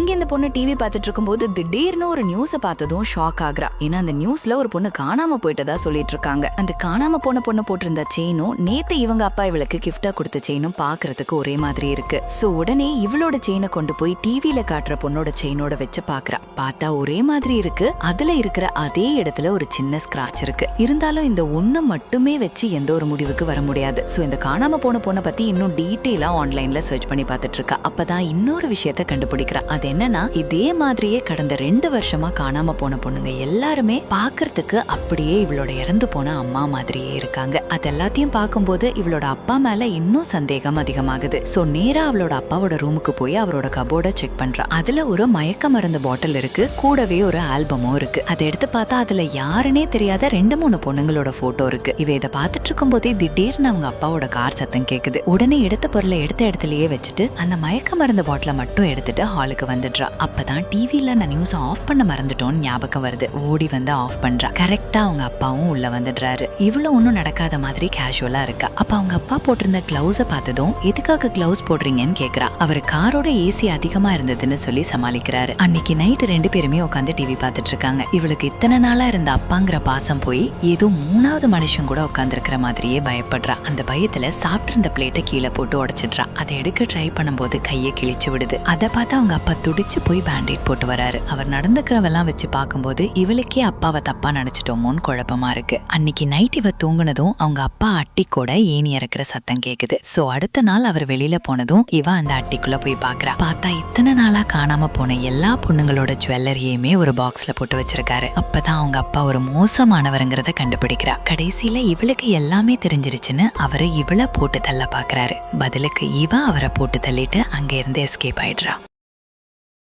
இங்க இந்த பொண்ணு டிவி பார்த்துட்டு இருக்கும்போது திடீர்னு ஒரு நியூஸ பார்த்ததும் ஷாக் ஆகுறா. ஏன்னா அந்த நியூஸ்ல ஒரு பொண்ணு காணாம போயிட்டதா சொல்லிட்டு இருக்காங்க. அந்த காணாம போன பொண்ணு போட்டிருந்த செயினும் நேத்து இவங்க அப்பா இவளுக்கு கிஃப்டா கொடுத்த செயினும் பாக்குறதுக்கு ஒரே மாதிரி இருக்கு. சோ உடனே இவளோட செயினை கொண்டு போய் டிவில காட்டுற பொண்ணோட செயினோட வச்சு பாக்குறா. பார்த்தா ஒரே மாதிரி இருக்கு. அதுல இருக்கிற அதே இடத்துல ஒரு சின்ன ஸ்கிராட்ச் இருக்கு. இருந்தாலும் இந்த ஒண்ணு மட்டுமே வச்சு எந்த ஒரு முடிவுக்கு வர முடியாது. சோ இந்த காணாம போன பொண்ணை பத்தி இன்னும் டீட்டெயிலா ஆன்லைன்ல சர்ச் பண்ணி பார்த்துட்டு இருக்கா. அப்பதான் இன்னொரு விஷயத்த கண்டுபிடிக்கிறா. அது என்னன்னா, இதே மாதிரியே கடந்த 2 வருஷமா காணாம போன பொண்ணுங்க எல்லாருமே பாக்குறதுக்கு அப்படியே இவளோட இறந்து போன அம்மா மாதிரியே இருக்காங்க. அது எல்லாத்தையும் பார்க்கும்போது இவளோட அப்பா மேல இன்னும் சந்தேகம் அதிகமாகுது. சோ நேரா அவளோட அப்பாவோட ரூமுக்கு போய் அவரோட கபோர்ட செக் பண்றா. அதுல ஒரு மயக்க மருந்து பாட்டில் இருக்கு. கூடவே ஒரு ஆல்பமும் இருக்கு. அதை எடுத்து பார்த்தா அதுல யாருன்னே தெரியாத 2-3 பொண்ணுங்களோட போட்டோ இருக்கு. இவ இதை பார்த்துட்டு இருக்கும் போதே திடீர்னு அவங்க அப்பாவோட கார் சத்தம் கேக்குது. உடனே எடுத்த பொருளை எடுத்த இடத்துலயே வச்சுட்டு அந்த மயக்க மருந்து பாட்டில மட்டும் எடுத்துட்டு ஹாலுக்கு வந்துடுறா. அப்பதான் டிவில நான் நியூஸ் ஆஃப் பண்ண மறந்துட்டோன்னு ஞாபகம் வருது. ஓடி வந்து ஆஃப் பண்றா. கரெக்டா அவங்க அப்பாவும் உள்ள வந்துடுறாரு. இவ்வளவு ஒன்னும் நடக்காத மாதிரி கேஷுவலா இருக்கா. அப்ப அவங்க அப்பா போட்டிருந்த கிளவுஸ பார்த்ததும் எதுக்காக கிளவுஸ் போடுறீங்கன்னு கேக்குறா. அவர் காரோட ஏசி அதிகமா இருந்ததுன்னு சொல்லி சமாளிக்கிறாரு. அன்னைக்கு நைட்டு 2 பேருமே உட்காந்து டிவி பார்த்துட்டு இருக்காங்க. இவளுக்கு இத்தனை நாளா இருந்த அப்பாங்கிற பாசம் போய் ஏதோ 3வது மனுஷன் கூட உட்கார்ந்து இருக்கிற மாதிரியே பயப்படுறா. அந்த பயத்துல சாப்பிட்டு இருந்த பிளேட்டை கீழே போட்டு உடைச்சிடுறா. அதை எடுக்க ட்ரை பண்ணும்போது கையை கிழிச்சு விடுது. அதை பார்த்து அவங்க அப்பா துடிச்சு போய் பேண்டேட் போட்டு வராரு. அவர் நடந்துக்கிறவெல்லாம் வச்சு பார்க்கும்போது இவளுக்கே அப்பாவை தப்பா நினைச்சிட்டோமோன்னு குழப்பமா இருக்கு. அன்னைக்கு நைட் இவ தூங்குனதும் அவங்க அப்பா அட்டிக்கூட ஏணி இறக்குற சத்தம் கேக்குது. சோ அடுத்த நாள் அவர் வெளியில போனதும் இவ அந்த அட்டிக்குள்ள போய் பாக்குறா. பார்த்தா இத்தனை நாளா காணாம போன எல்லா பொண்ணுங்களோட ஜுவல்லரியுமே ஒரு பாக்ஸ்ல போட்டு வச்சிருக்காரு. அப்பதான் அவங்க அப்பா ஒரு மோசமானவருங்கிறத கண்டுபிடிக்கிறா. கடைசியில இவளுக்கு எல்லாமே தெரிஞ்சிருச்சுன்னு அவரு இவளை போட்டு தள்ள பாக்குறாரு. பதிலுக்கு இவ அவரை போட்டு தள்ளிட்டு அங்க இருந்து எஸ்கேப் ஆயிடுறா.